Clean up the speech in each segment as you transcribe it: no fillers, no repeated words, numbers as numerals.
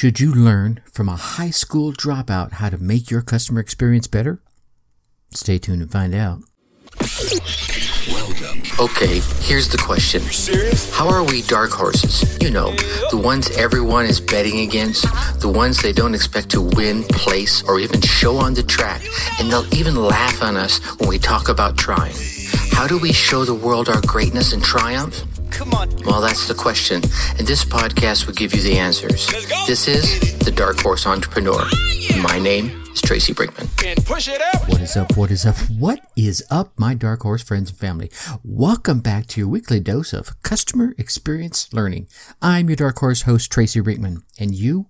Should you learn from a high school dropout how to make your customer experience better? Stay tuned and find out. Welcome. Okay, here's the question. Serious? How are we dark horses? You know, the ones everyone is betting against, the ones they don't expect to win, place, or even show on the track, and they'll even laugh on us when we talk about trying. How do we show the world our greatness and triumph? Come on. Well, that's the question, and this podcast will give you the answers. This is The Dark Horse Entrepreneur. My name is Tracy Brinkman. And push it up. What is up? What is up? What is up, my dark horse friends and family? Welcome back to your weekly dose of customer experience learning. I'm your dark horse host, Tracy Brinkman. And you?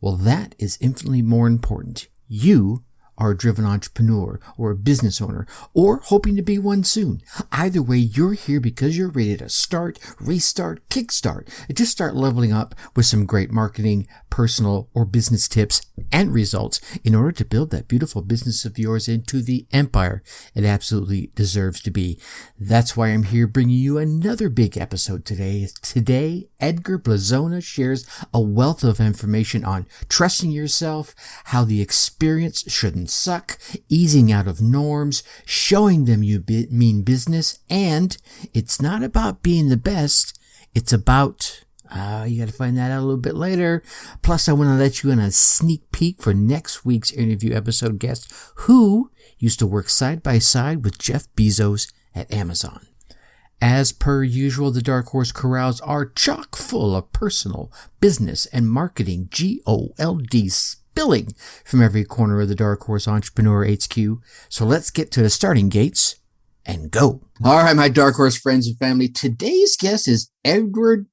Well, that is infinitely more important. You are a driven entrepreneur or a business owner or hoping to be one soon. Either way, you're here because you're ready to start, restart, kickstart, and just start leveling up with some great marketing, personal, or business tips and results in order to build that beautiful business of yours into the empire it absolutely deserves to be. That's why I'm here bringing you another big episode today. Today, Edgar Blazona shares a wealth of information on trusting yourself, how the experience shouldn't suck, easing out of norms, showing them you mean business, and it's not about being the best, it's about you got to find that out a little bit later. Plus, I want to let you in a sneak peek for next week's interview episode guest who used to work side by side with Jeff Bezos at Amazon. As per usual, the Dark Horse Corrals are chock full of personal, business, and marketing GOLD spilling from every corner of the Dark Horse Entrepreneur HQ. So let's get to the starting gates and go. All right, my Dark Horse friends and family. Today's guest is Edgar,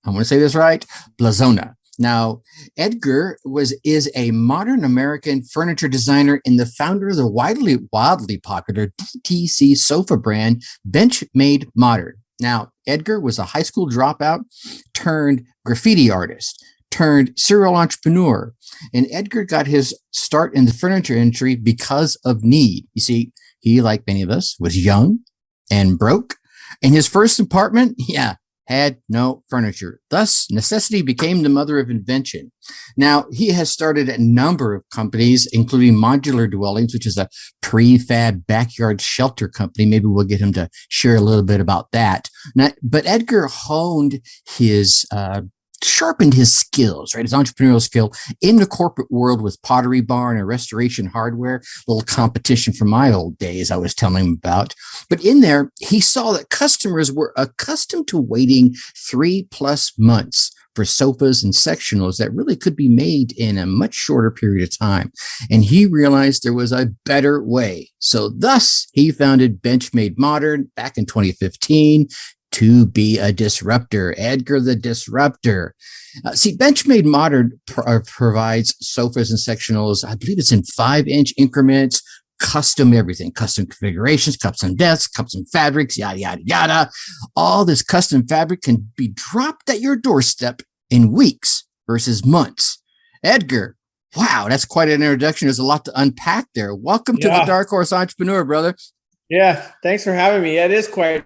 I want to say this right, Blazona. Now, Edgar is a modern American furniture designer and the founder of the wildly popular DTC sofa brand, Benchmade Modern. Now, Edgar was a high school dropout turned graffiti artist, turned serial entrepreneur. And Edgar got his start in the furniture industry because of need. You see, he, like many of us, was young and broke. And his first apartment, had no furniture. Thus, necessity became the mother of invention. Now, he has started a number of companies, including Modular Dwellings, which is a prefab backyard shelter company. Maybe we'll get him to share a little bit about that. Now, but Edgar sharpened his skills, right? His entrepreneurial skill in the corporate world with Pottery Barn and Restoration Hardware, a little competition from my old days I was telling him about. But in there, he saw that customers were accustomed to waiting 3+ months for sofas and sectionals that really could be made in a much shorter period of time. And he realized there was a better way. So thus, he founded Benchmade Modern back in 2015. To be a disruptor, Edgar the Disruptor. Benchmade Modern provides sofas and sectionals. I believe it's in 5-inch increments, custom everything, custom configurations, custom desks, custom fabrics, yada, yada, yada. All this custom fabric can be dropped at your doorstep in weeks versus months. Edgar, wow, that's quite an introduction. There's a lot to unpack there. Welcome to the Dark Horse Entrepreneur, brother. Yeah, thanks for having me. It is quite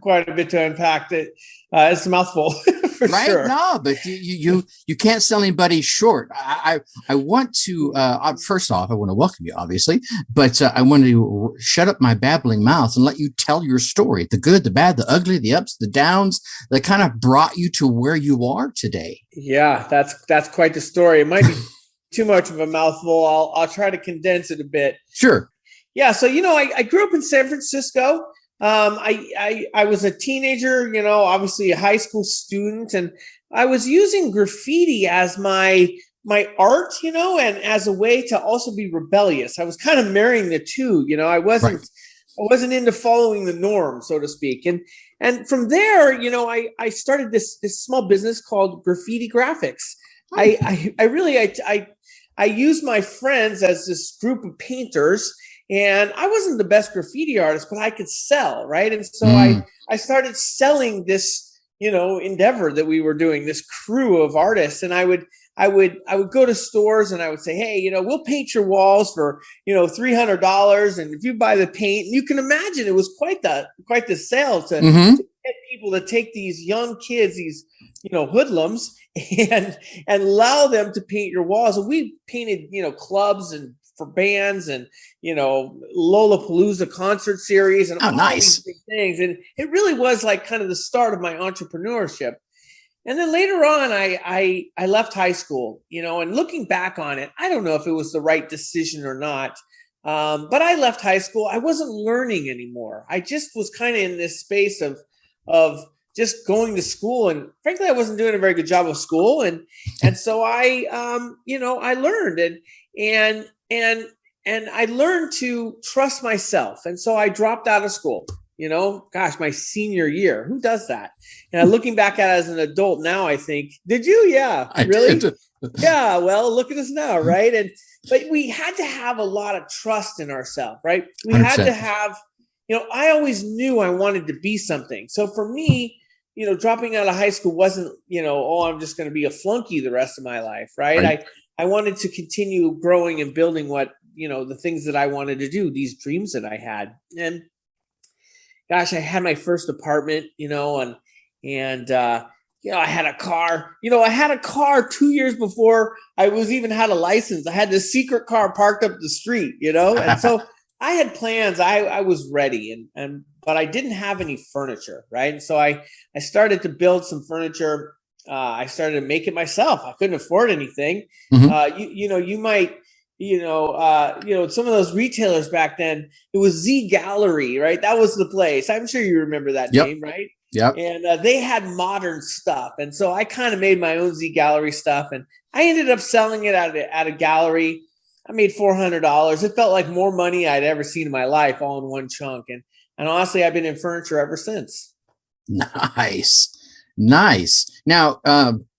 a bit to unpack. That it's a mouthful for right? Sure. No, but you can't sell anybody short. I want to first off, I want to welcome you, obviously, but I want to shut up my babbling mouth and let you tell your story, the good, the bad, the ugly, the ups, the downs that kind of brought you to where you are today. Yeah, that's quite the story. It might be too much of a mouthful. I'll try to condense it a bit. Sure. Yeah. So I grew up in San Francisco. I was a teenager, obviously a high school student, and I was using graffiti as my art, and as a way to also be rebellious. I was kind of marrying the two, I wasn't into following the norm, so to speak. And from there, I started this small business called Graffiti Graphics. I used my friends as this group of painters. And I wasn't the best graffiti artist, but I could sell, right? And so I started selling this, endeavor that we were doing, this crew of artists. And I would go to stores and I would say, hey, we'll paint your walls for, $300. And if you buy the paint, and you can imagine it was quite the sale to get people to take these young kids, these, hoodlums, and allow them to paint your walls. And we painted, clubs and for bands and, Lollapalooza concert series and all nice. these big things. And it really was like kind of the start of my entrepreneurship. And then later on, I left high school, and looking back on it, I don't know if it was the right decision or not. But I left high school. I wasn't learning anymore. I just was kind of in this space of just going to school. And frankly, I wasn't doing a very good job of school. And so I learned and I learned to trust myself. And so I dropped out of school. My senior year. Who does that? And looking back at it as an adult now, I think, did you? Yeah, really? Yeah. Well, look at us now, right? But we had to have a lot of trust in ourselves, right? We 100%. had to have, I always knew I wanted to be something. So for me, dropping out of high school wasn't, I'm just going to be a flunky the rest of my life, right? I wanted to continue growing and building what, the things that I wanted to do, these dreams that I had. And gosh, I had my first apartment, and I had a car. I had a car 2 years before I was even had a license. I had this secret car parked up the street, and so I had plans. I was ready, but I didn't have any furniture, right? And so I started to build some furniture. I started to make it myself. I couldn't afford anything. Mm-hmm. You might. Some of those retailers back then, it was Z Gallery, right? That was the place. I'm sure you remember that name, right? Yep. And they had modern stuff. And so I kind of made my own Z Gallery stuff. And I ended up selling it at a gallery. I made $400. It felt like more money I'd ever seen in my life all in one chunk. And honestly, I've been in furniture ever since. Nice. Now,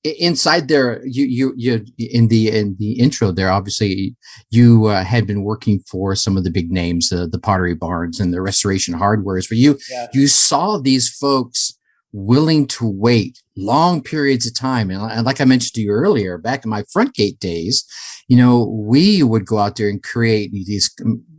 inside there, you in the intro there, obviously you had been working for some of the big names, the Pottery Barns and the Restoration Hardwares, where you saw these folks willing to wait long periods of time. And like I mentioned to you earlier, back in my front gate days, we would go out there and create these,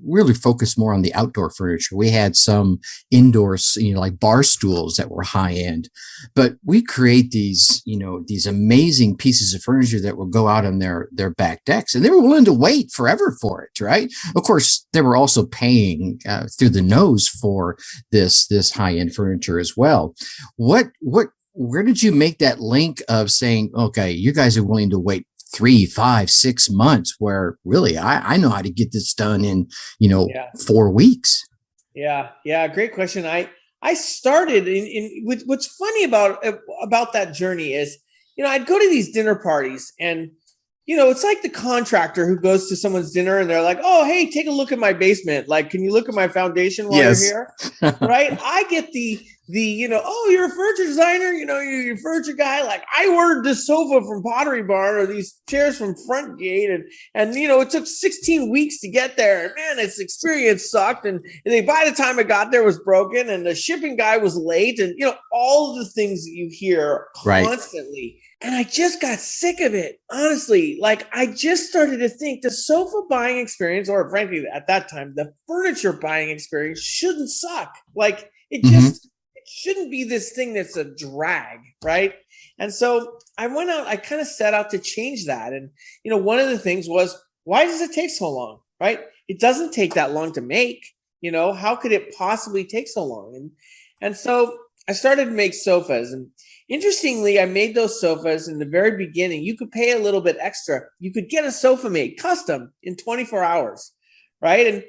really focus more on the outdoor furniture. We had some indoors, like bar stools that were high end, but we create these, these amazing pieces of furniture that will go out on their back decks, and they were willing to wait forever for it. Right. Of course, they were also paying through the nose for this high end furniture as well. Where did you make that link of saying, okay, you guys are willing to wait 3, 5, 6 months, where really I know how to get this done in 4 weeks? Yeah, great question. I started with what's funny about that journey is, I'd go to these dinner parties, and it's like the contractor who goes to someone's dinner and they're like, oh, hey, take a look at my basement. Like, can you look at my foundation while you're here? Right? I get the oh, you're a furniture designer, you're a furniture guy. Like, I ordered this sofa from Pottery Barn or these chairs from Front Gate, and it took 16 weeks to get there. And man, its experience sucked. And by the time it got there, it was broken, and the shipping guy was late, and all of the things that you hear constantly. Right. And I just got sick of it, honestly. Like, I just started to think the sofa buying experience, or frankly, at that time, the furniture buying experience shouldn't suck. Like, it just shouldn't be this thing that's a drag, right? And so I went out, I kind of set out to change that. And, one of the things was, why does it take so long, right? It doesn't take that long to make, how could it possibly take so long? And so I started to make sofas. And interestingly, I made those sofas in the very beginning. You could pay a little bit extra. You could get a sofa made custom in 24 hours, right? And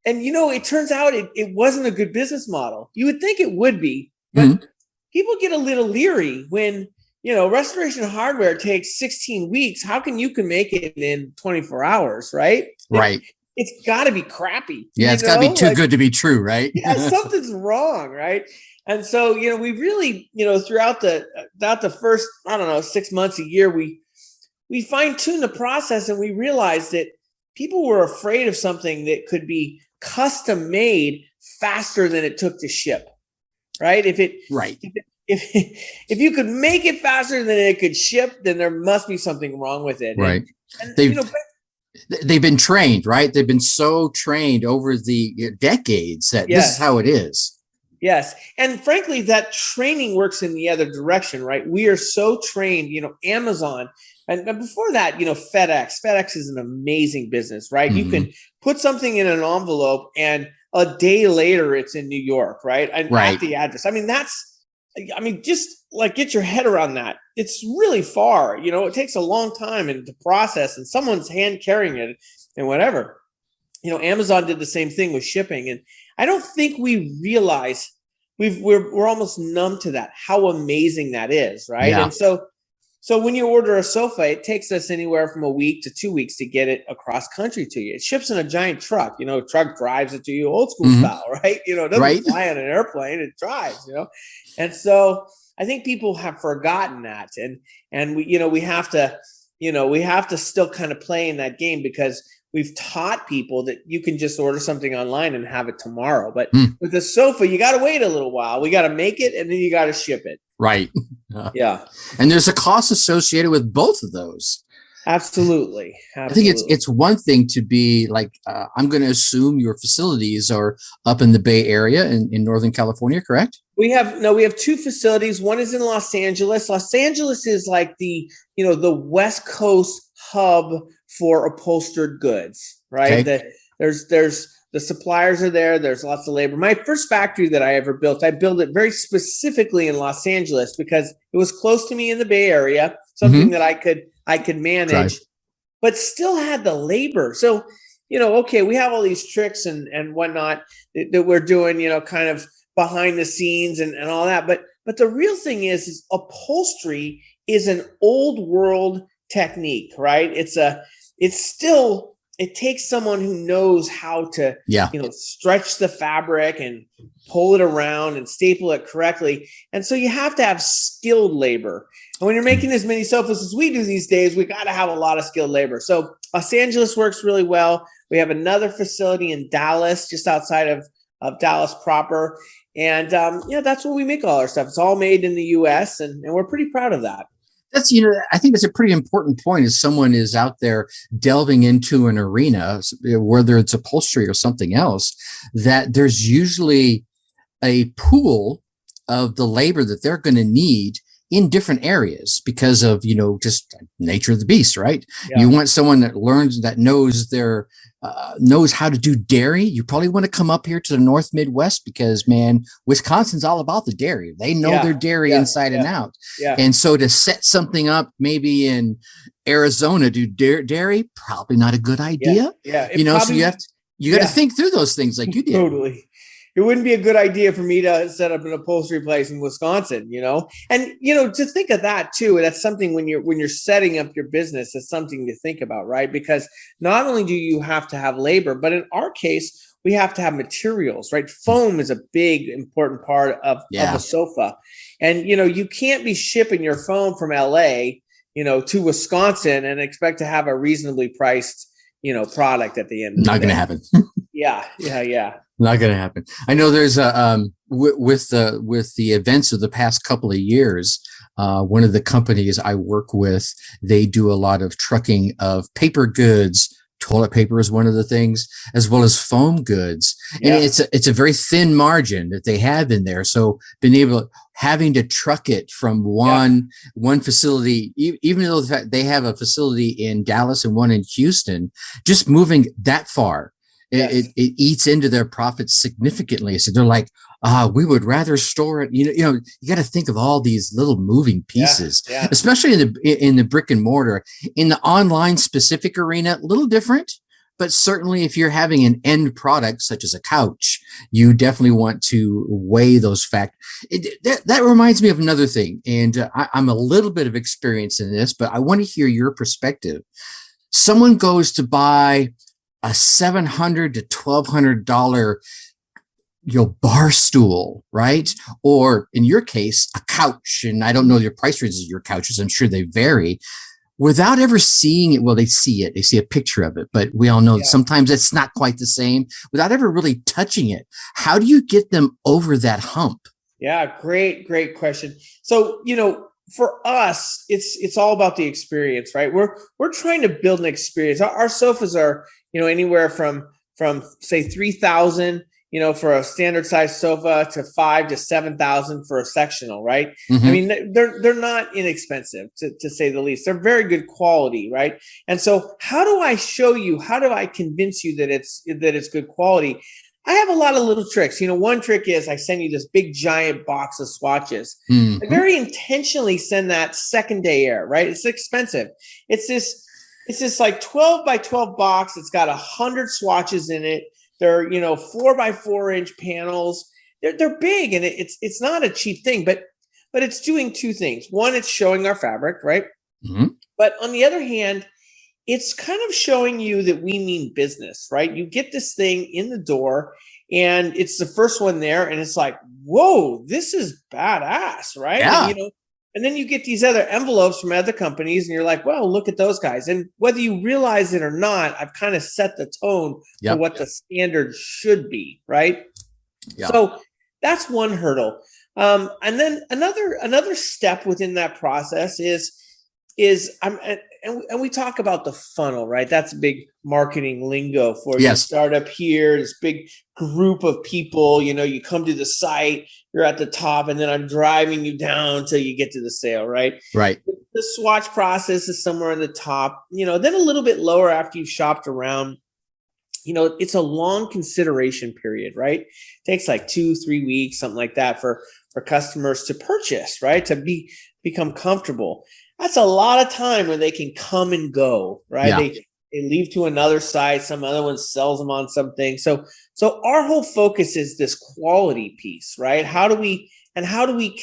it turns out it wasn't a good business model. You would think it would be, but people get a little leery when, Restoration Hardware takes 16 weeks. How can you make it in 24 hours, right? Right. It's got to be crappy. Yeah, it's got to be too good to be true, right? Yeah, something's wrong, right? And so, we really, throughout the first, 6 months, a year, we fine-tuned the process, and we realized that people were afraid of something that could be custom made faster than it took to ship, right? If you could make it faster than it could ship, then there must be something wrong with it. Right. And they've been trained, right? They've been so trained over the decades that this is how it is. Yes. And frankly, that training works in the other direction, right? We are so trained, Amazon. And before that, FedEx. FedEx is an amazing business, right? You Mm-hmm. can put something in an envelope and a day later it's in New York, right? And at the address. Just like get your head around that. It's really far, it takes a long time and to process and someone's hand carrying it and whatever. Amazon did the same thing with shipping. And I don't think we realize we're almost numb to that, how amazing that is, right? Yeah. And so when you order a sofa, it takes us anywhere from a week to 2 weeks to get it across country to you. It ships in a giant truck, truck drives it to you old school style, right? It doesn't fly on an airplane, it drives, And so I think people have forgotten that. And we have to still kind of play in that game because we've taught people that you can just order something online and have it tomorrow. But with the sofa, you got to wait a little while. We got to make it and then you got to ship it. Right. Yeah. And there's a cost associated with both of those. Absolutely. I think it's one thing to be like, I'm going to assume your facilities are up in the Bay Area in Northern California, correct? We have two facilities. One is in Los Angeles. Los Angeles is like the West Coast hub for upholstered goods, right? Okay. There's the suppliers are there. There's lots of labor. My first factory that I ever built, I built it very specifically in Los Angeles because it was close to me in the Bay Area, something that I could manage, but still had the labor. So, okay, we have all these tricks and whatnot that we're doing, kind of behind the scenes and all that. But the real thing is upholstery is an old world technique, right? It takes someone who knows how to, stretch the fabric and pull it around and staple it correctly. And so you have to have skilled labor. And when you're making as many sofas as we do these days, we got to have a lot of skilled labor. So Los Angeles works really well. We have another facility in Dallas, just outside of Dallas proper. And, that's where we make all our stuff. It's all made in the U.S. and we're pretty proud of that. That's, I think it's a pretty important point as someone is out there delving into an arena, whether it's upholstery or something else, that there's usually a pool of the labor that they're going to need in different areas because of, just nature of the beast, right? Yeah. You want someone that knows how to do dairy. You probably want to come up here to the North Midwest because, man, Wisconsin's all about the dairy. They know their dairy inside and out. Yeah. And so to set something up maybe in Arizona, do dairy, probably not a good idea. Yeah. So you got to think through those things like you did. Totally. It wouldn't be a good idea for me to set up an upholstery place in Wisconsin, and, to think of that too. That's something when you're setting up your business, it's something to think about, right? Because not only do you have to have labor, but in our case, we have to have materials, right? Foam is a big, important part of a sofa. And, you can't be shipping your foam from LA, to Wisconsin and expect to have a reasonably priced, product at the end. Not going to happen. Yeah. Not going to happen. I know there's with the events of the past couple of years, one of the companies I work with, they do a lot of trucking of paper goods. Toilet paper is one of the things, as well as foam goods. And it's a very thin margin that they have in there. So having to truck it from one facility, even though they have a facility in Dallas and one in Houston, just moving that far. It eats into their profits significantly. So they're like, we would rather store it. You got to think of all these little moving pieces, especially in the brick and mortar. In the online specific arena, a little different, but certainly if you're having an end product such as a couch, you definitely want to weigh those facts. That reminds me of another thing, and I'm a little bit of experience in this, but I want to hear your perspective. Someone goes to buy a $700 to $1,200, bar stool, right? Or in your case, a couch. And I don't know your price ranges of your couches. I'm sure they vary. Without ever seeing it, well, they see it. They see a picture of it. But we all know sometimes it's not quite the same. Without ever really touching it, how do you get them over that hump? Yeah, great question. So, for us, it's all about the experience, right? We're trying to build an experience. Our sofas are, anywhere from say $3,000, for a standard size sofa to 5,000 to 7,000 for a sectional, right? Mm-hmm. I mean, they're not inexpensive to say the least. They're very good quality, right? And so how do I show you, how do I convince you that it's good quality? I have a lot of little tricks. One trick is I send you this big giant box of swatches. Mm-hmm. I very intentionally send that second day air, right? It's expensive. It's this like 12 by 12 box. It's got 100 swatches in it. They're 4 by 4 inch panels. They're big, and it's not a cheap thing, but it's doing two things. One, it's showing our fabric, right? Mm-hmm. But on the other hand, it's kind of showing you that we mean business, right? You get this thing in the door, and it's the first one there, and it's like, whoa, this is badass, right? Yeah. And then you get these other envelopes from other companies, and you're like, well, look at those guys. And whether you realize it or not, I've kind of set the tone for what the standard should be, right? Yep. So that's one hurdle. And then another step within that process is we talk about the funnel, right? That's a big marketing lingo for you. Start up here, this big group of people, you come to the site, you're at the top, and then I'm driving you down till you get to the sale, right? Right. The swatch process is somewhere in the top, then a little bit lower after you've shopped around. It's a long consideration period, right? It takes like 2-3 weeks, something like that for customers to purchase, right? To become comfortable. That's a lot of time when they can come and go, right? Yeah. They leave to another site. Some other one sells them on something. So our whole focus is this quality piece, right? How do we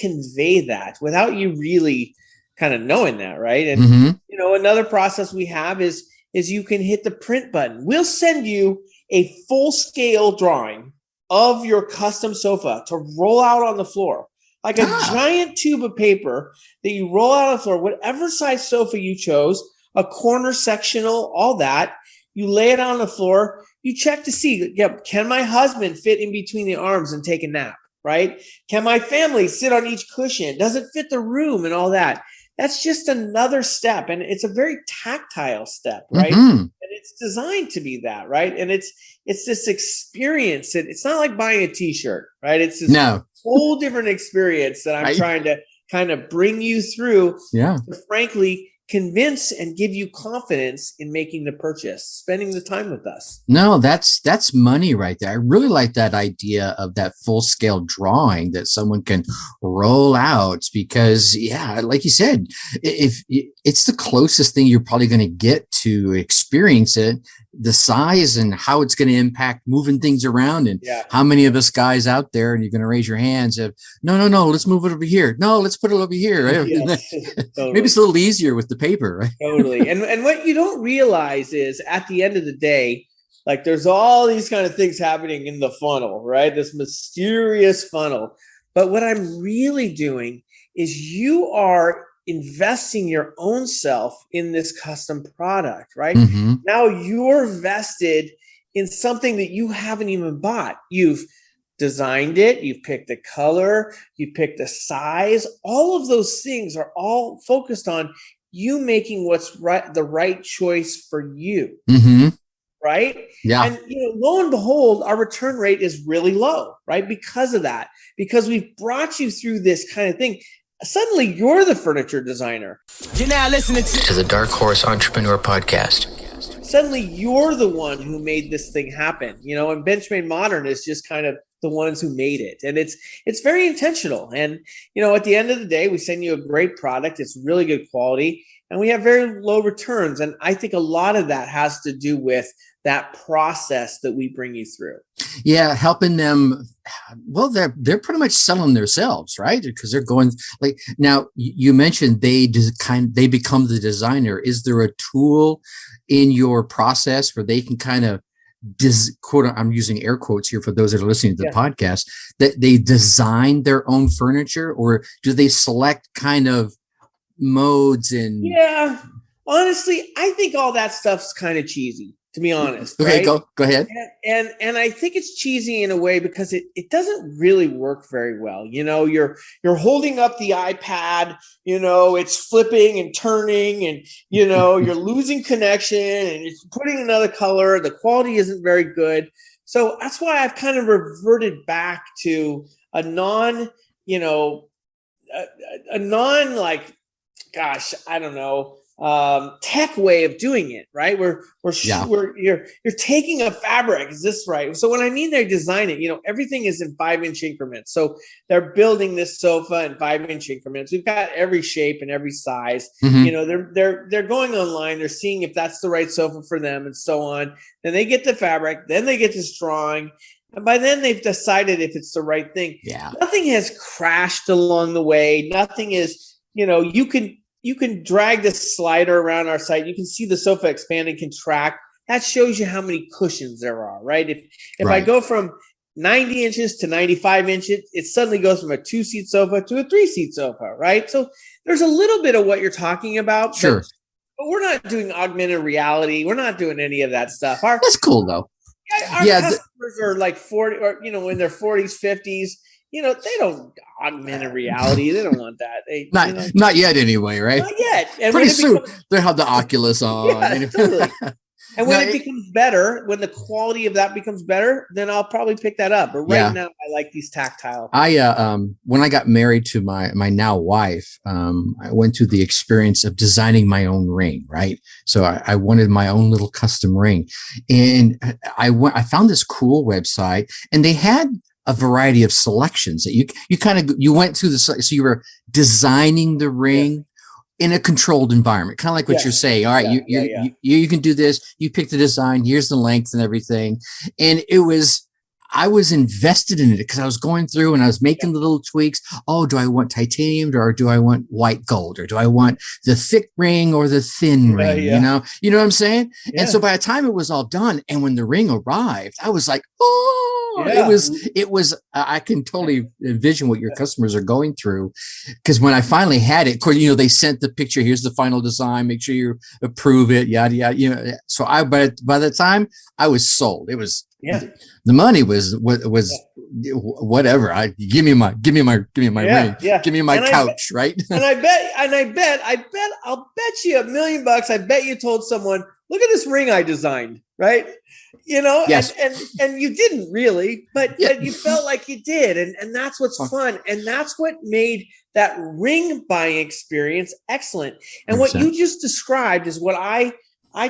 convey that without you really kind of knowing that, right? And another process we have is you can hit the print button. We'll send you a full scale drawing of your custom sofa to roll out on the floor. Like a giant tube of paper that you roll out on the floor, whatever size sofa you chose, a corner sectional, all that. You lay it on the floor. You check to see, can my husband fit in between the arms and take a nap, right? Can my family sit on each cushion? Does it fit the room and all that? That's just another step. And it's a very tactile step, right? Mm-hmm. And it's designed to be that, right? And it's this experience. It's not like buying a t-shirt, right? It's this whole different experience that I'm trying to kind of bring you through to frankly convince and give you confidence in making the purchase, spending the time with us. No, that's money right there. I really like that idea of that full scale drawing that someone can roll out because, like you said, if it's the closest thing you're probably going to get to experience it, the size and how it's going to impact moving things around, and how many of us guys out there, and you're going to raise your hands of no, let's move it over here. No, let's put it over here. Right? Yes, totally. Maybe it's a little easier with the paper, right? Totally. And what you don't realize is at the end of the day, like there's all these kind of things happening in the funnel, right? This mysterious funnel. But what I'm really doing is you are investing your own self in this custom product, right? Mm-hmm. Now you're vested in something that you haven't even bought. You've designed it, you've picked the color, you've picked the size. All of those things are all focused on you making what's right, the right choice for you. Mm-hmm. Right? Yeah. And lo and behold, our return rate is really low, right? Because of that, because we've brought you through this kind of thing. Suddenly you're the furniture designer. You're now listening to the Dark Horse Entrepreneur Podcast. Suddenly you're the one who made this thing happen, and Benchmade Modern is just kind of the ones who made it. And it's very intentional. And, at the end of the day, we send you a great product. It's really good quality and we have very low returns. And I think a lot of that has to do with that process that we bring you through. Yeah, helping them. Well, they're pretty much selling themselves, right? Because they're going like now. You mentioned they become the designer. Is there a tool in your process where they can kind of quote? I'm using air quotes here for those that are listening to the podcast. That they design their own furniture, or do they select kind of modes and? Yeah, honestly, I think all that stuff's kind of cheesy, to be honest. Okay, right? go ahead. And I think it's cheesy in a way because it doesn't really work very well. You're holding up the iPad, it's flipping and turning and, you're losing connection and it's putting another color. The quality isn't very good. So that's why I've kind of reverted back to a non, you know, a non like, gosh, I don't know, tech way of doing it, right? You're taking a fabric. Is this right? So when I mean they design it, everything is in 5-inch increments. So they're building this sofa in 5-inch increments. We've got every shape and every size. They're going online. They're seeing if that's the right sofa for them and so on. Then they get the fabric. Then they get this drawing. And by then they've decided if it's the right thing. Yeah. Nothing has crashed along the way. Nothing is, you can drag this slider around our site. You can see the sofa expand and contract. That shows you how many cushions there are, right? If I go from 90 inches to 95 inches, it suddenly goes from a 2-seat sofa to a 3-seat sofa, right? So there's a little bit of what you're talking about. Sure. But we're not doing augmented reality. We're not doing any of that stuff. That's cool, though. Our customers are like 40 or, in their 40s, 50s. They don't augmented reality. They don't want that. Not yet anyway, right? Not yet. And pretty soon they have the Oculus on. Yeah, totally. And when it becomes better, when the quality of that becomes better, then I'll probably pick that up. But right now, I like these tactile. When I got married to my now wife, I went through the experience of designing my own ring, right? So I wanted my own little custom ring, and I found this cool website, and they had a variety of selections that you went through so you were designing the ring in a controlled environment, kind of like what you're saying. All right, you can do this. You pick the design. Here's the length and everything. And I was invested in it because I was going through and I was making the little tweaks. Oh, do I want titanium or do I want white gold, or do I want the thick ring or the thin ring? You know what I'm saying? Yeah. And so by the time it was all done, and when the ring arrived, I was like, oh. Yeah. It was, I can totally envision what your customers are going through, because when I finally had it, of course, they sent the picture, here's the final design, make sure you approve it, yada, yada, So by the time I was sold, it was, the money was whatever. Give me my ring, give me my couch, right? And I'll bet you $1 million. I bet you told someone, look at this ring I designed, right? Yes. and you didn't really, but you felt like you did. And that's what's fun. And that's what made that ring buying experience excellent. And 100%. What you just described is what I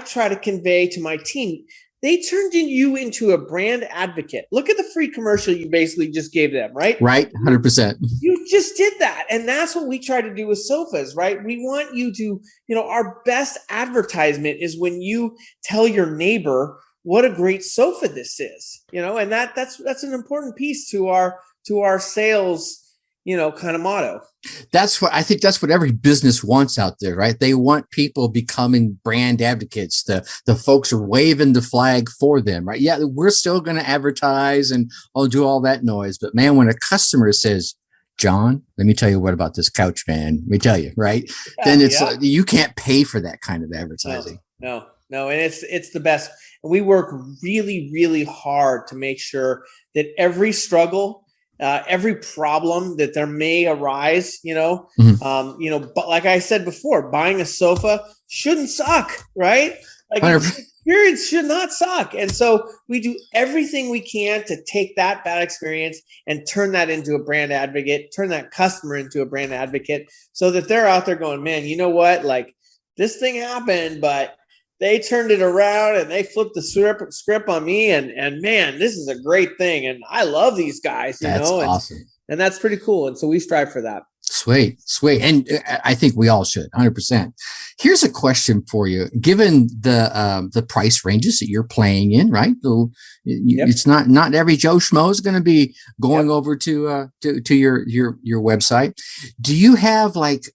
try to convey to my team. They turned you into a brand advocate. Look at the free commercial you basically just gave them, right? Right, 100%. You just did that. And that's what we try to do with sofas, right? We want you to, our best advertisement is when you tell your neighbor what a great sofa this is, and that's an important piece to our sales, kind of motto. I think that's what every business wants out there, right? They want people becoming brand advocates. The folks are waving the flag for them, right? Yeah, we're still going to advertise and do all that noise. But man, when a customer says, John, let me tell you what about this couch, man. Let me tell you, right? Yeah, then it's you can't pay for that kind of advertising. No. And it's the best. And we work really, really hard to make sure that every struggle, every problem that there may arise, but like I said before, buying a sofa shouldn't suck, right? Like experience should not suck. And so we do everything we can to take that bad experience and turn that into a brand advocate, turn that customer into a brand advocate, so that they're out there going, man, you know what? Like, this thing happened, but they turned it around and they flipped the script on me, and man, this is a great thing. And I love these guys, That's awesome. And that's pretty cool. And so we strive for that. Sweet. And I think we all should, 100%. Here's a question for you. Given the price ranges that you're playing in, right? It's not every Joe Schmo is going to be going over to your website. Do you have like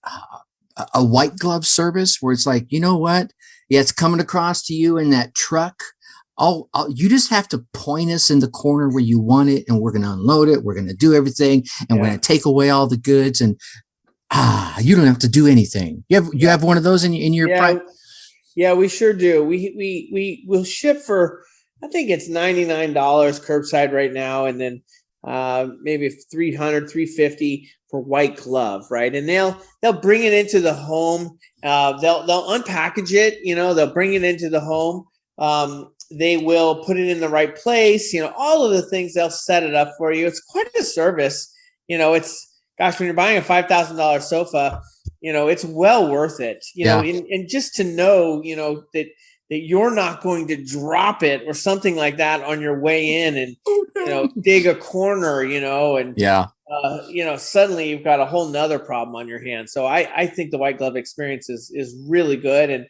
a white glove service where it's like, you know what? Yeah, it's coming across to you in that truck. You just have to point us in the corner where you want it, and we're going to unload it. We're going to do everything, and we're going to take away all the goods, and you don't have to do anything. You have one of those in your Yeah, we sure do. We'll ship for, I think it's $99 curbside right now, and then maybe $300, $350 for white glove, right? And they'll bring it into the home. They'll unpackage it, they'll bring it into the home. they will put it in the right place. All of the things, they'll set it up for you. It's quite a service. It's, gosh, when you're buying a $5,000 sofa, it's well worth it, and just to know, that you're not going to drop it or something like that on your way in and, dig a corner, and suddenly you've got a whole nother problem on your hands. So I think the white glove experience is really good. And,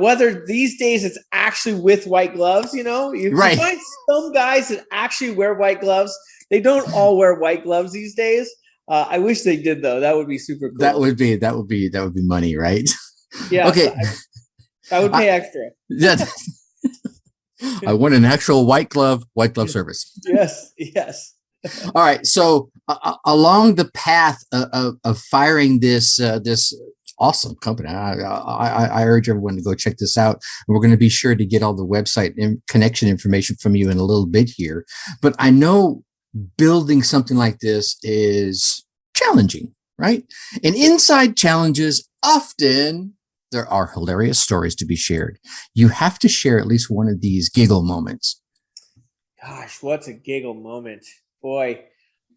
whether these days it's actually with white gloves, you find some guys that actually wear white gloves. They don't all wear white gloves these days. I wish they did, though. That would be super cool. That would be money, right? Yeah. Okay. I would pay extra. I want an actual white glove service. Yes. All right. So along the path of firing this awesome company, I urge everyone to go check this out. And we're going to be sure to get all the website and connection information from you in a little bit here. But I know building something like this is challenging, right? And inside challenges, often there are hilarious stories to be shared. You have to share at least one of these giggle moments. Gosh, what's a giggle moment? Boy.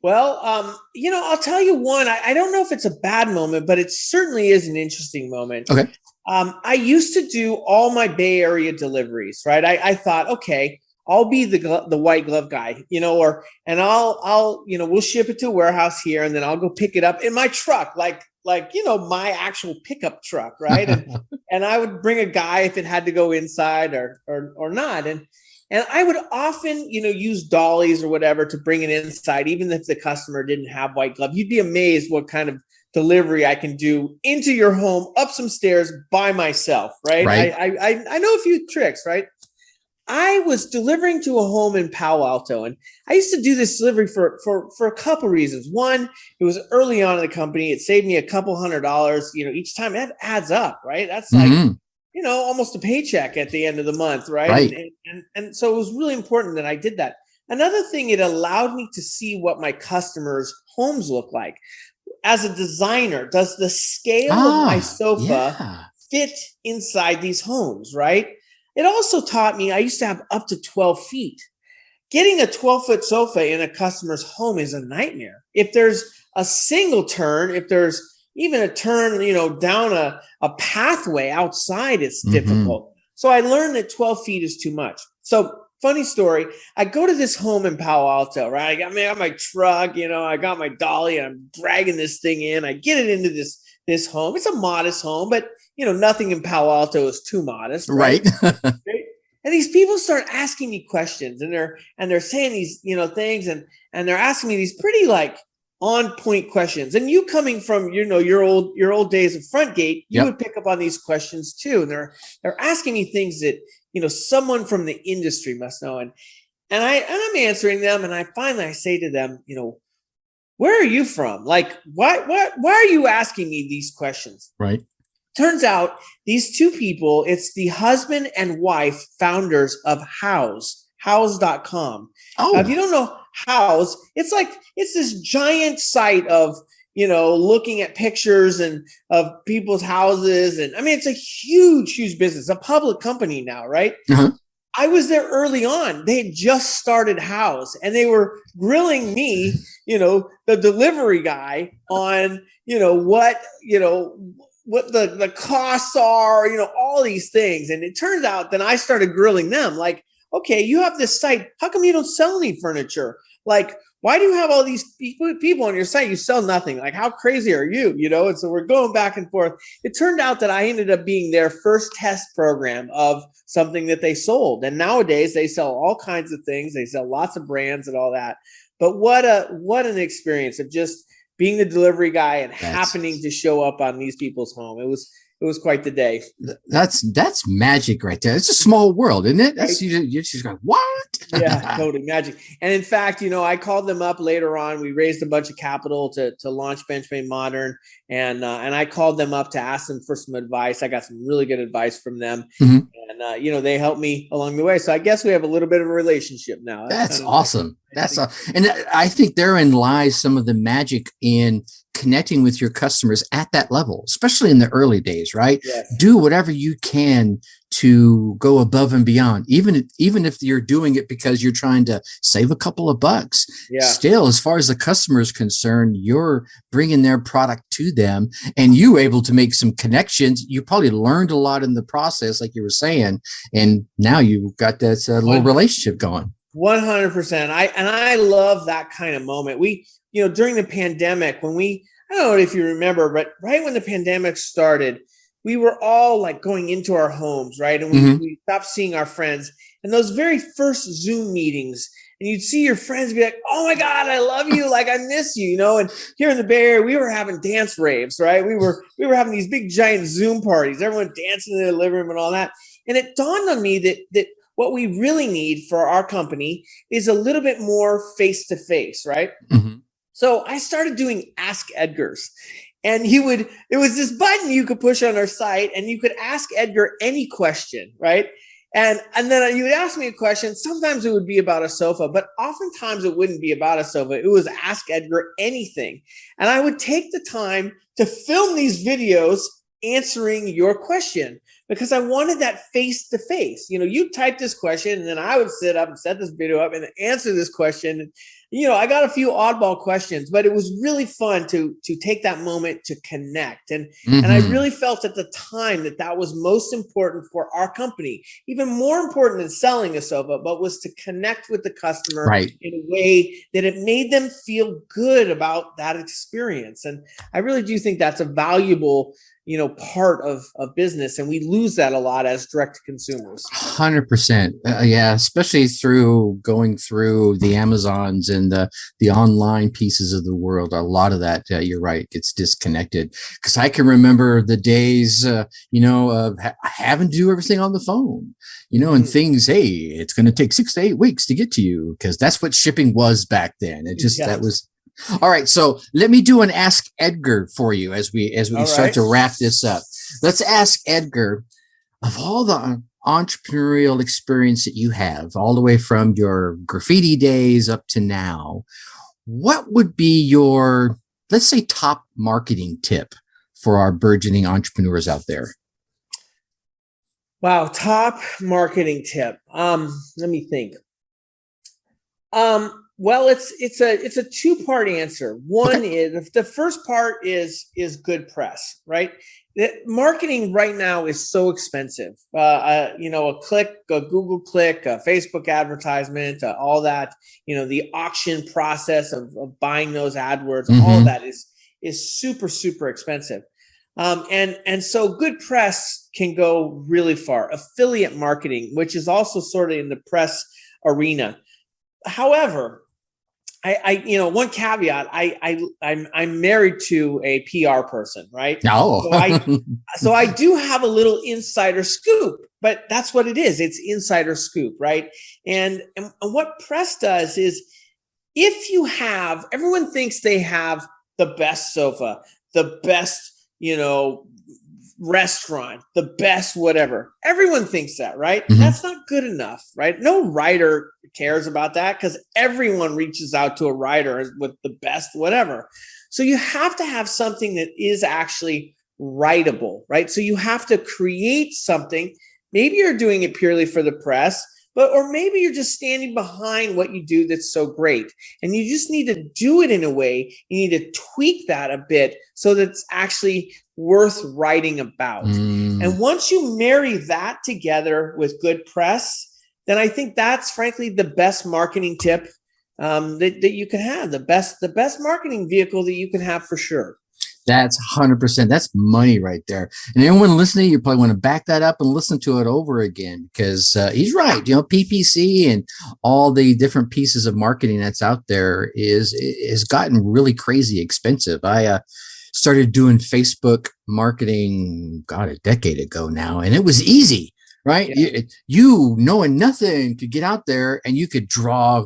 Well, I'll tell you one. I don't know if it's a bad moment, but it certainly is an interesting moment. Okay. I used to do all my Bay Area deliveries, right? I thought, okay, I'll be the white glove guy, I'll we'll ship it to a warehouse here, and then I'll go pick it up in my truck, like my actual pickup truck, right? And I would bring a guy if it had to go inside or not, and I would often use dollies or whatever to bring it inside, even if the customer didn't have white glove. You'd be amazed what kind of delivery I can do into your home, up some stairs by myself, right? I know a few tricks, right? I was delivering to a home in Palo Alto, and I used to do this delivery for a couple reasons. One, it was early on in the company. It saved me a couple $100, each time. That adds up, right? That's like, almost a paycheck at the end of the month, right? Right. And so it was really important that I did that. Another thing, it allowed me to see what my customers' homes look like. As a designer, does the scale of my sofa fit inside these homes, right? It also taught me, I used to have up to 12 feet. Getting a 12-foot sofa in a customer's home is a nightmare. If there's a single turn, if there's even a turn, down a pathway outside, it's difficult. So I learned that 12 feet is too much. So funny story, I go to this home in Palo Alto, right? I got my truck, I got my dolly, and I'm dragging this thing in. I get it into this home. It's a modest home, but nothing in Palo Alto is too modest, right? And these people start asking me questions, and they're saying these, things, and they're asking me these pretty like on point questions. And you coming from, your old days of Front Gate, you would pick up on these questions too. And they're asking me things that, someone from the industry must know. And I'm answering them, and I finally say to them, where are you from? Like, why are you asking me these questions? Right. Turns out these two people, it's the husband and wife founders of house.com. Oh. Now, if you don't know House, it's this giant site of, looking at pictures and of people's houses. And it's a huge business, a public company now, right? Uh-huh. I was there early on. They had just started House, and they were grilling me, the delivery guy, on, what the costs are, all these things. And it turns out that I started grilling them like, okay, you have this site. How come you don't sell any furniture? Like, why do you have all these people on your site? You sell nothing. Like, how crazy are you? And so we're going back and forth. It turned out that I ended up being their first test program of something that they sold. And nowadays they sell all kinds of things. They sell lots of brands and all that. But what an experience of just being the delivery guy and happening to show up on these people's home. It was quite the day. That's magic right there. It's a small world, isn't it? That's you're just going, what? Yeah, totally magic. And in fact, I called them up later on. We raised a bunch of capital to launch Benchmade Modern, and I called them up to ask them for some advice. I got some really good advice from them, and they helped me along the way. So I guess we have a little bit of a relationship now. That's awesome. And I think therein lies some of the magic in connecting with your customers at that level, especially in the early days, right? Yes. Do whatever you can to go above and beyond, even if you're doing it because you're trying to save a couple of bucks. Still, as far as the customer is concerned, you're bringing their product to them, and you able to make some connections. You probably learned a lot in the process, like you were saying, and now you've got that little relationship going. 100%. I love that kind of moment. During the pandemic, I don't know if you remember, but right when the pandemic started, we were all like going into our homes, right? And we stopped seeing our friends. And those very first Zoom meetings, and you'd see your friends be like, "Oh my God, I love you. Like, I miss you," And here in the Bay Area, we were having dance raves, right? We were having these big giant Zoom parties, everyone dancing in their living room and all that. And it dawned on me that what we really need for our company is a little bit more face-to-face, right? So I started doing Ask Edgars. And it was this button you could push on our site, and you could ask Edgar any question, right? And then you would ask me a question. Sometimes it would be about a sofa, but oftentimes it wouldn't be about a sofa. It was Ask Edgar anything. And I would take the time to film these videos answering your question, because I wanted that face to face. You type this question, and then I would sit up and set this video up and answer this question. I got a few oddball questions, but it was really fun to take that moment to connect. And I really felt at the time that was most important for our company, even more important than selling a sofa, but was to connect with the customer in a way that it made them feel good about that experience. And I really do think that's a valuable part of business, and we lose that a lot as direct consumers. 100%. Yeah, especially through going through the Amazons and the online pieces of the world. A lot of that, you're right, gets disconnected. Because I can remember the days, of having to do everything on the phone, and things. Hey, it's going to take 6 to 8 weeks to get to you, because that's what shipping was back then. That was. All right, so let me do an Ask Edgar for you as we start to wrap this up. Let's ask Edgar, of all the entrepreneurial experience that you have, all the way from your graffiti days up to now, what would be your, let's say, top marketing tip for our burgeoning entrepreneurs out there? Wow, top marketing tip. Let me think. Well, it's a two-part answer. One is, the first part is good press, right? Marketing right now is so expensive. A click, a Google click, a Facebook advertisement, all that. The auction process of buying those AdWords, all that is super, super expensive. And so good press can go really far. Affiliate marketing, which is also sort of in the press arena. However, one caveat, I'm married to a PR person, right? No. So I do have a little insider scoop, but that's what it is. It's insider scoop, right? And what press does is, if you have, everyone thinks they have the best sofa, the best, restaurant, the best whatever. Everyone thinks that, right? That's not good enough, right? No writer cares about that, because everyone reaches out to a writer with the best whatever. So you have to have something that is actually writable, right? So you have to create something. Maybe you're doing it purely for the press, or maybe you're just standing behind what you do that's so great. And you just need to do it in a way. You need to tweak that a bit so that it's actually worth writing about. And once you marry that together with good press, then I think that's frankly the best marketing tip that you can have, the best marketing vehicle that you can have, for sure. That's 100%. That's money right there. And anyone listening, you probably want to back that up and listen to it over again, because he's right. PPC and all the different pieces of marketing that's out there is gotten really crazy expensive. I started doing Facebook marketing, a decade ago now, and it was easy, right? Yeah. You knowing nothing could get out there and you could draw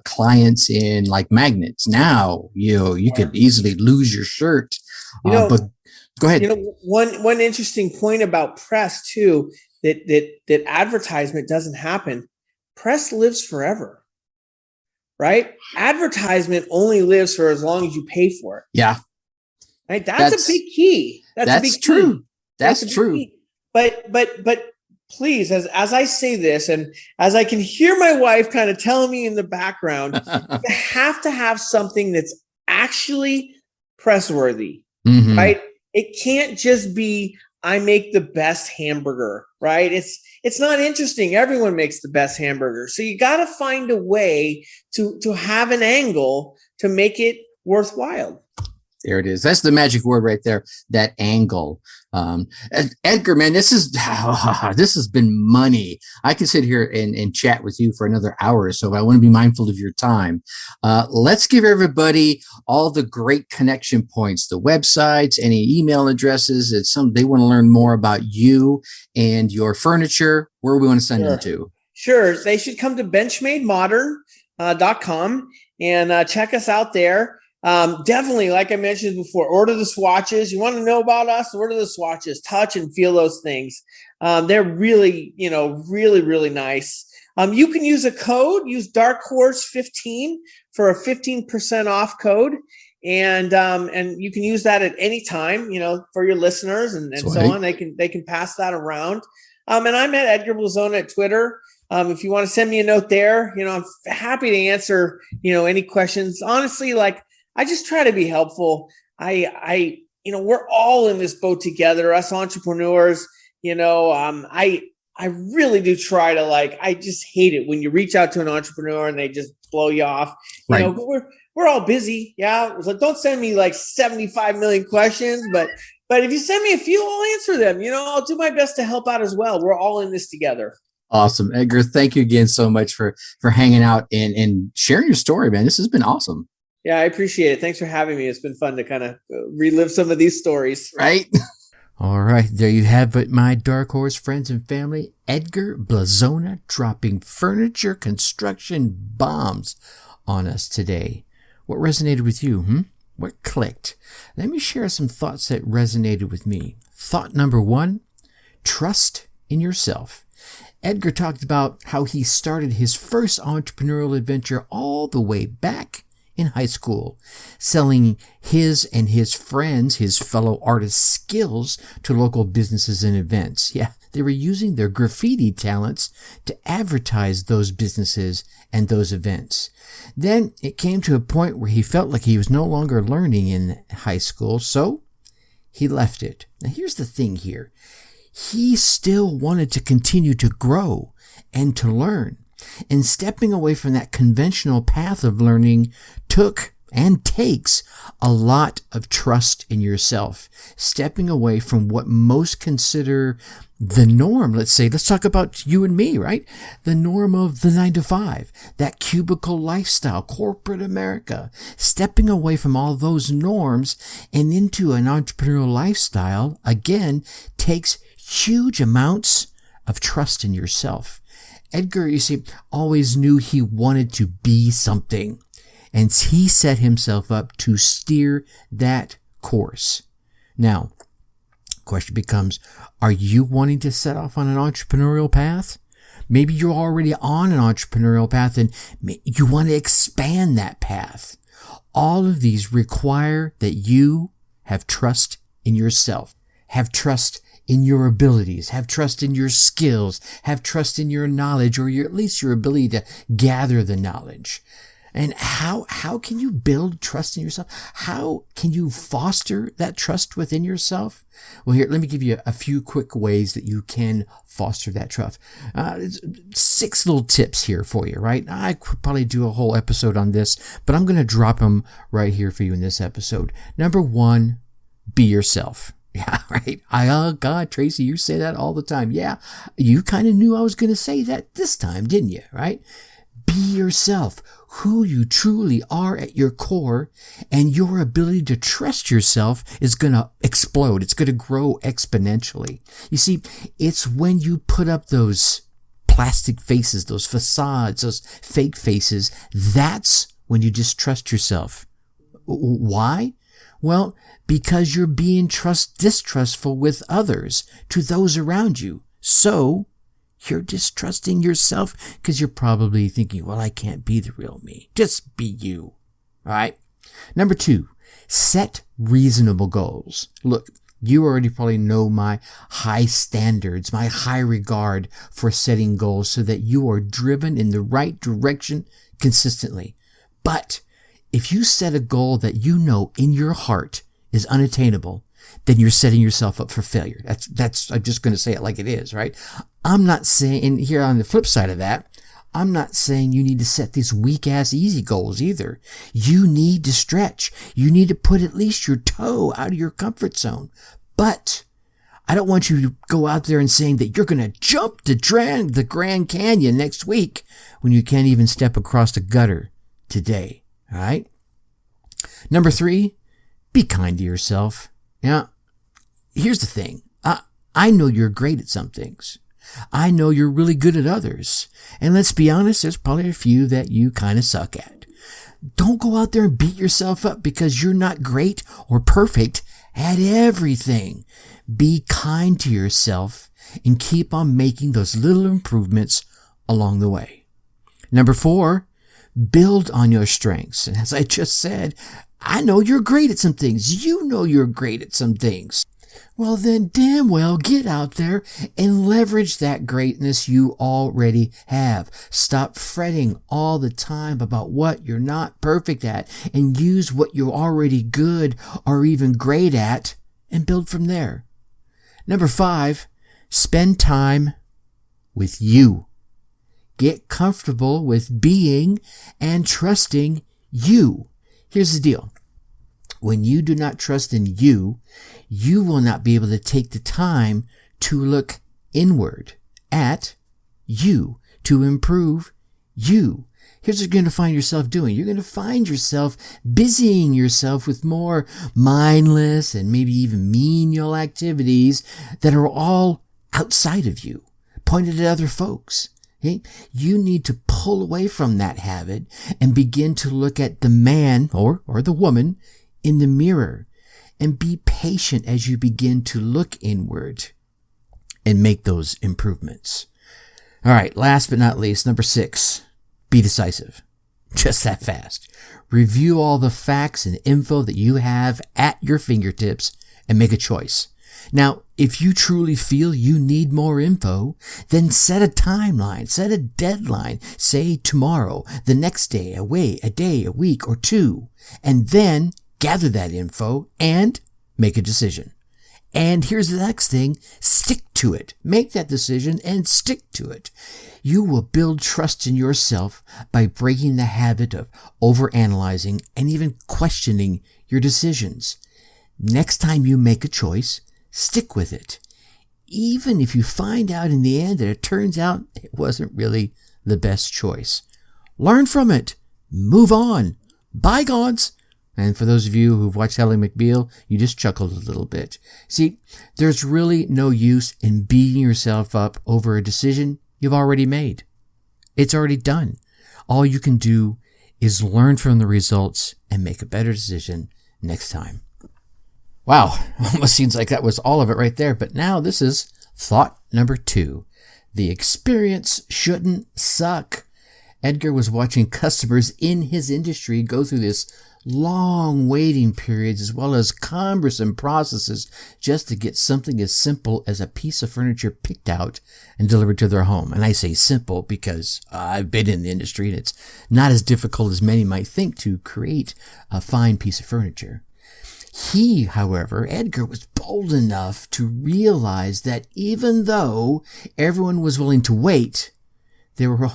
clients in like magnets. Now, you could easily lose your shirt. But go ahead. One interesting point about press too, that advertisement doesn't happen. Press lives forever, right? Advertisement only lives for as long as you pay for it. Yeah. Right. That's a big key. That's a big true. Key. That's true. Key. But please, as I say this, and as I can hear my wife kind of telling me in the background, you have to have something that's actually pressworthy, right? It can't just be, I make the best hamburger, right? It's not interesting. Everyone makes the best hamburger. So you got to find a way to have an angle to make it worthwhile. There it is. That's the magic word right there. That angle. Edgar, man, this has been money. I can sit here and chat with you for another hour or so, but I want to be mindful of your time. Let's give everybody all the great connection points, the websites, any email addresses. It's they want to learn more about you and your furniture. Where we want to send them to? Sure. They should come to benchmademodern.com and check us out there. Definitely, like I mentioned before, order the swatches. You want to know about us? Order the swatches, touch and feel those things. They're really, really, really nice. You can use a code, use Dark Horse 15 for a 15% off code. And you can use that at any time, for your listeners and so on. They can pass that around. And I'm at Edgar Blazona at Twitter. If you want to send me a note there, I'm happy to answer, any questions. Honestly, I just try to be helpful. We're all in this boat together, us entrepreneurs. I really do try to I just hate it when you reach out to an entrepreneur and they just blow you off. But we're all busy. Yeah. So don't send me 75 million questions, but if you send me a few, I'll answer them. I'll do my best to help out as well. We're all in this together. Awesome. Edgar, thank you again so much for hanging out and sharing your story, man. This has been awesome. Yeah, I appreciate it. Thanks for having me. It's been fun to kind of relive some of these stories. Right? All right. There you have it, my Dark Horse friends and family. Edgar Blazona dropping furniture construction bombs on us today. What resonated with you? What clicked? Let me share some thoughts that resonated with me. Thought number 1, trust in yourself. Edgar talked about how he started his first entrepreneurial adventure all the way back in high school, selling his and his friends, his fellow artists' skills to local businesses and events. Yeah, they were using their graffiti talents to advertise those businesses and those events. Then it came to a point where he felt like he was no longer learning in high school, so he left it. Now here's the thing here. He still wanted to continue to grow and to learn. And stepping away from that conventional path of learning took and takes a lot of trust in yourself. Stepping away from what most consider the norm. Let's talk about you and me, right? The norm of the 9 to 5, that cubicle lifestyle, corporate America. Stepping away from all those norms and into an entrepreneurial lifestyle, again, takes huge amounts of trust in yourself. Edgar, you see, always knew he wanted to be something, and he set himself up to steer that course. Now, the question becomes, are you wanting to set off on an entrepreneurial path? Maybe you're already on an entrepreneurial path and you want to expand that path. All of these require that you have trust in yourself, have trust in your abilities, have trust in your skills, have trust in your knowledge, or at least your ability to gather the knowledge. And how can you build trust in yourself? How can you foster that trust within yourself? Well, here, let me give you a few quick ways that you can foster that trust. 6 little tips here for you, right? I could probably do a whole episode on this, but I'm going to drop them right here for you in this episode. Number 1, be yourself. Yeah, right. Oh God, Tracy, you say that all the time. Yeah, you kind of knew I was going to say that this time, didn't you? Right? Be yourself, who you truly are at your core, and your ability to trust yourself is going to explode. It's going to grow exponentially. You see, it's when you put up those plastic faces, those facades, those fake faces, that's when you distrust yourself. Why? Well, because you're being distrustful with others, to those around you. So you're distrusting yourself because you're probably thinking, well, I can't be the real me. Just be you. All right. Number 2, set reasonable goals. Look, You already probably know my high standards, my high regard for setting goals so that you are driven in the right direction consistently. But if you set a goal that you know in your heart is unattainable, then you're setting yourself up for failure. That's I'm just going to say it like it is, right? I'm not saying, and here on the flip side of that, I'm not saying you need to set these weak-ass easy goals either. You need to stretch. You need to put at least your toe out of your comfort zone. But I don't want you to go out there and saying that you're going to jump the Grand Canyon next week when you can't even step across the gutter today. All right? Number 3, be kind to yourself. Now, here's the thing. I know you're great at some things. I know you're really good at others. And let's be honest, there's probably a few that you kind of suck at. Don't go out there and beat yourself up because you're not great or perfect at everything. Be kind to yourself and keep on making those little improvements along the way. Number 4, build on your strengths. And as I just said, I know you're great at some things. You know you're great at some things. Well, then damn well get out there and leverage that greatness you already have. Stop fretting all the time about what you're not perfect at and use what you're already good or even great at and build from there. Number 5, spend time with you. Get comfortable with being and trusting you. Here's the deal. When you do not trust in you, you will not be able to take the time to look inward at you, to improve you. Here's what you're going to find yourself doing. You're going to find yourself busying yourself with more mindless and maybe even menial activities that are all outside of you, pointed at other folks. Okay? You need to pull away from that habit and begin to look at the man or the woman in the mirror and be patient as you begin to look inward and make those improvements. All right, last but not least, number 6, be decisive. Just that fast. Review all the facts and info that you have at your fingertips and make a choice. Now, if you truly feel you need more info, then set a timeline, set a deadline, say tomorrow, the next day, a day, a week, or 2, and then gather that info and make a decision. And here's the next thing, stick to it. Make that decision and stick to it. You will build trust in yourself by breaking the habit of overanalyzing and even questioning your decisions. Next time you make a choice, stick with it. Even if you find out in the end that it turns out it wasn't really the best choice. Learn from it. Move on. Bygones. And for those of you who've watched Ally McBeal, you just chuckled a little bit. See, there's really no use in beating yourself up over a decision you've already made. It's already done. All you can do is learn from the results and make a better decision next time. Wow, almost seems like that was all of it right there. But now this is thought number 2. The experience shouldn't suck. Edgar was watching customers in his industry go through this long waiting periods as well as cumbersome processes just to get something as simple as a piece of furniture picked out and delivered to their home. And I say simple because I've been in the industry and it's not as difficult as many might think to create a fine piece of furniture. He, however, Edgar, was bold enough to realize that even though everyone was willing to wait, they were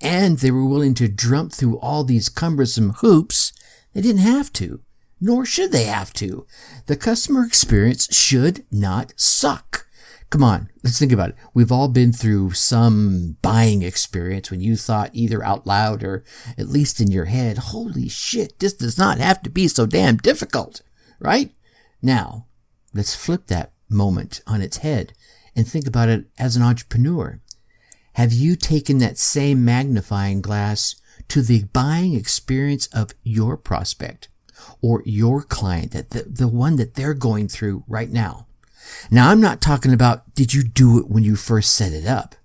willing to jump through all these cumbersome hoops, they didn't have to, nor should they have to. The customer experience should not suck. Come on, let's think about it. We've all been through some buying experience when you thought either out loud or at least in your head, holy shit, this does not have to be so damn difficult, right? Now, let's flip that moment on its head and think about it as an entrepreneur. Have you taken that same magnifying glass to the buying experience of your prospect or your client, that the one that they're going through right now? Now, I'm not talking about did you do it when you first set it up.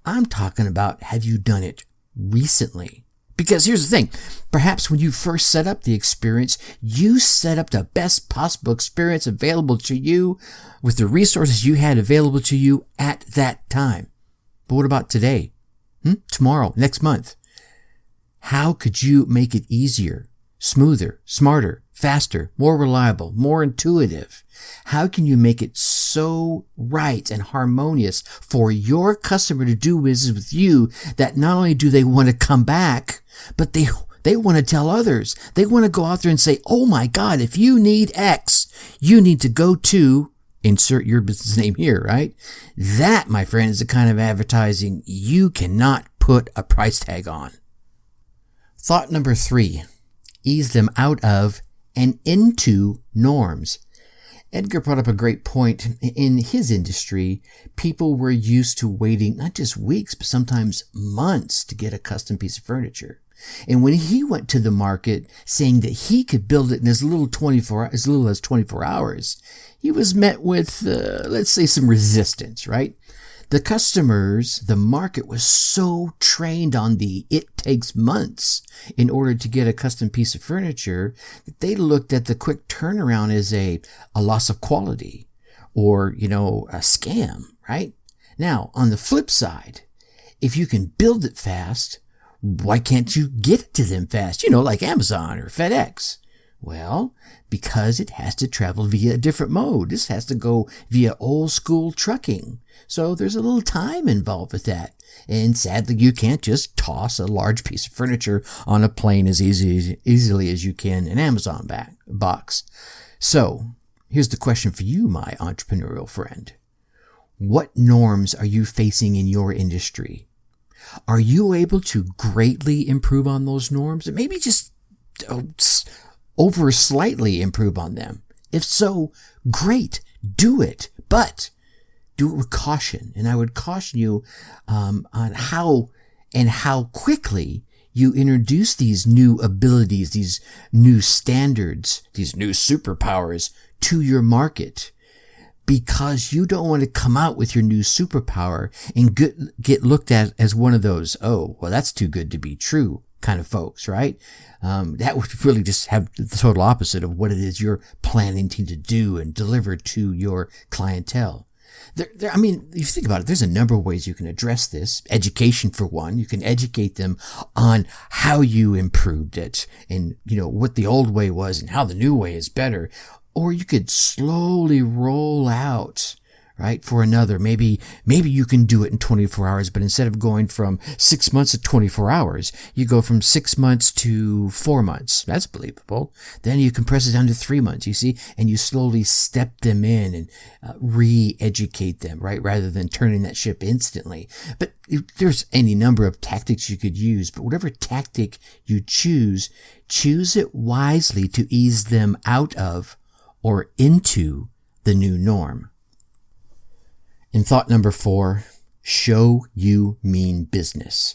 I'm talking about have you done it recently? Because here's the thing, perhaps when you first set up the experience, you set up the best possible experience available to you with the resources you had available to you at that time. But what about today? Tomorrow, next month? How could you make it easier, smoother, smarter, faster, more reliable, more intuitive? How can you make it so right and harmonious for your customer to do business with you that not only do they want to come back, but they want to tell others. They want to go out there and say, oh my God, if you need X, you need to go to, insert your business name here, right? That, my friend, is the kind of advertising you cannot put a price tag on. Thought number 3, ease them out of and into norms. Edgar brought up a great point. In his industry, people were used to waiting not just weeks, but sometimes months to get a custom piece of furniture. And when he went to the market saying that he could build it in as little as 24 hours, he was met with, let's say, some resistance, right? The customers, the market was so trained on it takes months in order to get a custom piece of furniture that they looked at the quick turnaround as a loss of quality or, a scam, right? Now, on the flip side, if you can build it fast, why can't you get it to them fast? Like Amazon or FedEx. Well, because it has to travel via a different mode. This has to go via old school trucking. So there's a little time involved with that. And sadly, you can't just toss a large piece of furniture on a plane as easily as you can an Amazon box. So here's the question for you, my entrepreneurial friend. What norms are you facing in your industry? Are you able to greatly improve on those norms? Or maybe just over slightly improve on them? If so, great, do it, but do it with caution. And I would caution you on how quickly you introduce these new abilities, these new standards, these new superpowers to your market, because you don't want to come out with your new superpower and get looked at as one of those, oh, well, that's too good to be true kind of folks, right? That would really just have the total opposite of what it is you're planning to do and deliver to your clientele. If you think about it, there's a number of ways you can address this. Education, for one. You can educate them on how you improved it and, what the old way was and how the new way is better. Or you could slowly roll out, right, for another. Maybe you can do it in 24 hours, but instead of going from 6 months to 24 hours, you go from 6 months to 4 months. That's believable. Then you compress it down to 3 months, you see, and you slowly step them in and re-educate them, right, rather than turning that ship instantly. But there's any number of tactics you could use, but whatever tactic you choose it wisely to ease them out of or into the new norm. And thought number 4, show you mean business.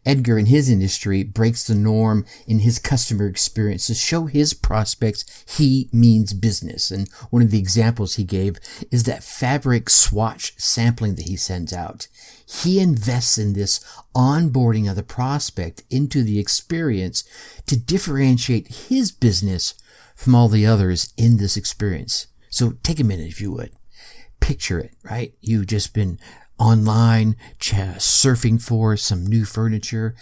Edgar, in his industry, breaks the norm in his customer experience to show his prospects he means business. And one of the examples he gave is that fabric swatch sampling that he sends out. He invests in this onboarding of the prospect into the experience to differentiate his business from all the others in this experience. So take a minute, if you would. Picture it, right? You've just been online surfing for some new furniture,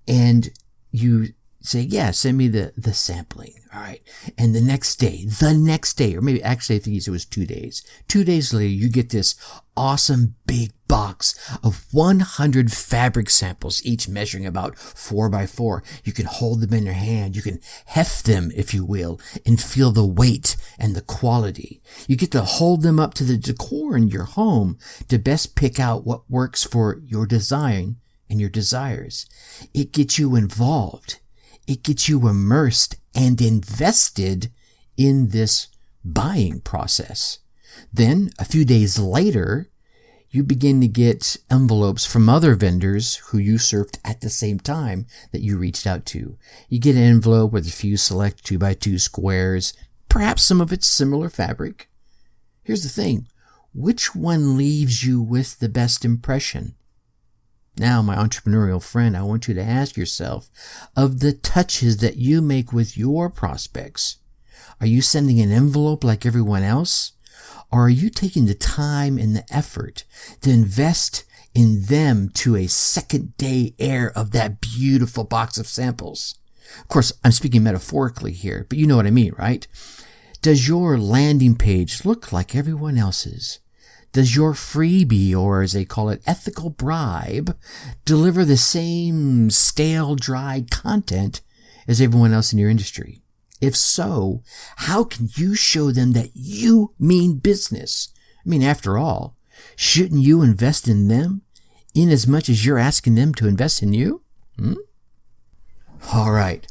and you say, yeah, send me the sampling. All right. And the next day, or maybe actually I think he said it was 2 days. 2 days later, you get this awesome big box of 100 fabric samples, each measuring about 4 by 4. You can hold them in your hand. You can heft them, if you will, and feel the weight and the quality. You get to hold them up to the decor in your home to best pick out what works for your design and your desires. It gets you involved. It gets you immersed and invested in this buying process. Then, a few days later, you begin to get envelopes from other vendors who you served at the same time that you reached out to. You get an envelope with a few select 2x2 squares, perhaps some of it's similar fabric. Here's the thing. Which one leaves you with the best impression? Now, my entrepreneurial friend, I want you to ask yourself, of the touches that you make with your prospects, are you sending an envelope like everyone else? Or are you taking the time and the effort to invest in them to a second day air of that beautiful box of samples? Of course, I'm speaking metaphorically here, but you know what I mean, right? Does your landing page look like everyone else's? Does your freebie, or as they call it, ethical bribe, deliver the same stale, dry content as everyone else in your industry? If so, how can you show them that you mean business? I mean, after all, shouldn't you invest in them in as much as you're asking them to invest in you? All right.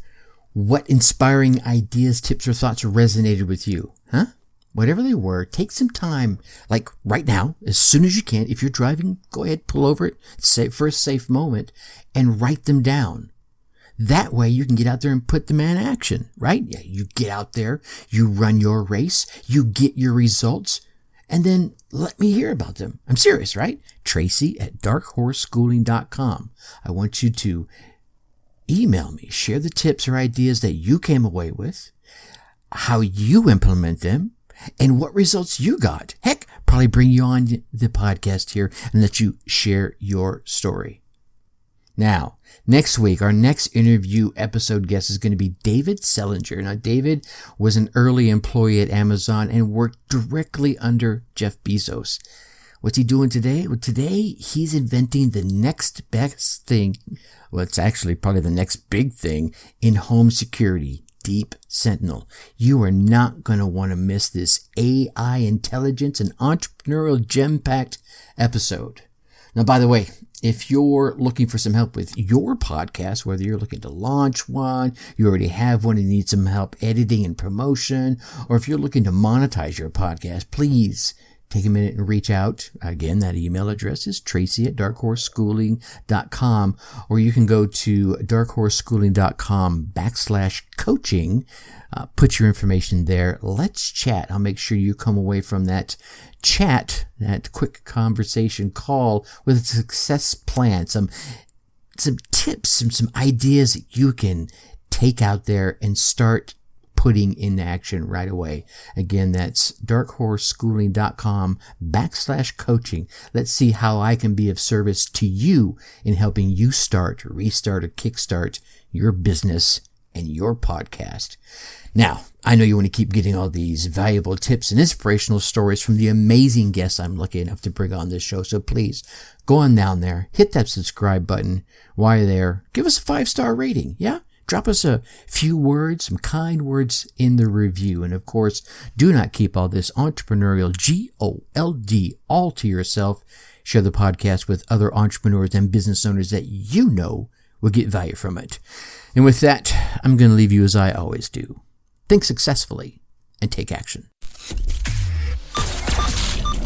What inspiring ideas, tips, or thoughts resonated with you? Whatever they were, take some time, like right now, as soon as you can. If you're driving, go ahead, pull over it, for a safe moment, and write them down. That way you can get out there and put them in action, right? Yeah, you get out there, you run your race, you get your results, and then let me hear about them. I'm serious, right? Tracy@darkhorseschooling.com. I want you to email me, share the tips or ideas that you came away with, how you implement them, and what results you got. Heck, probably bring you on the podcast here and let you share your story. Now, next week, our next interview episode guest is going to be David Sellinger. Now, David was an early employee at Amazon and worked directly under Jeff Bezos. What's he doing today? Well, today he's inventing the next best thing. Well, it's actually probably the next big thing in home security, Deep Sentinel. You are not going to want to miss this AI intelligence and entrepreneurial gem-packed episode. Now, by the way, if you're looking for some help with your podcast, whether you're looking to launch one, you already have one and need some help editing and promotion, or if you're looking to monetize your podcast, please take a minute and reach out. Again, that email address is tracy@darkhorseschooling.com, or you can go to darkhorseschooling.com/coaching. Put your information there. Let's chat. I'll make sure you come away from that chat, that quick conversation call, with a success plan, some tips and some ideas that you can take out there and start putting in action right away. Again, that's darkhorseschooling.com/coaching. Let's see how I can be of service to you in helping you start, restart, or kickstart your business and your podcast. Now, I know you want to keep getting all these valuable tips and inspirational stories from the amazing guests I'm lucky enough to bring on this show. So please go on down there, hit that subscribe button. While you're there, give us a 5-star rating. Yeah? Drop us a few words, some kind words in the review. And of course, do not keep all this entrepreneurial GOLD all to yourself. Share the podcast with other entrepreneurs and business owners that you know will get value from it. And with that, I'm going to leave you as I always do. Think successfully and take action.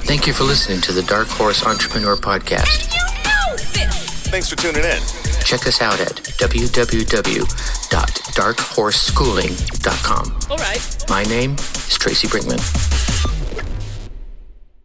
Thank you for listening to the Dark Horse Entrepreneur Podcast. And you know this! Thanks for tuning in. Check us out at www.darkhorseschooling.com. All right. My name is Tracy Brinkman.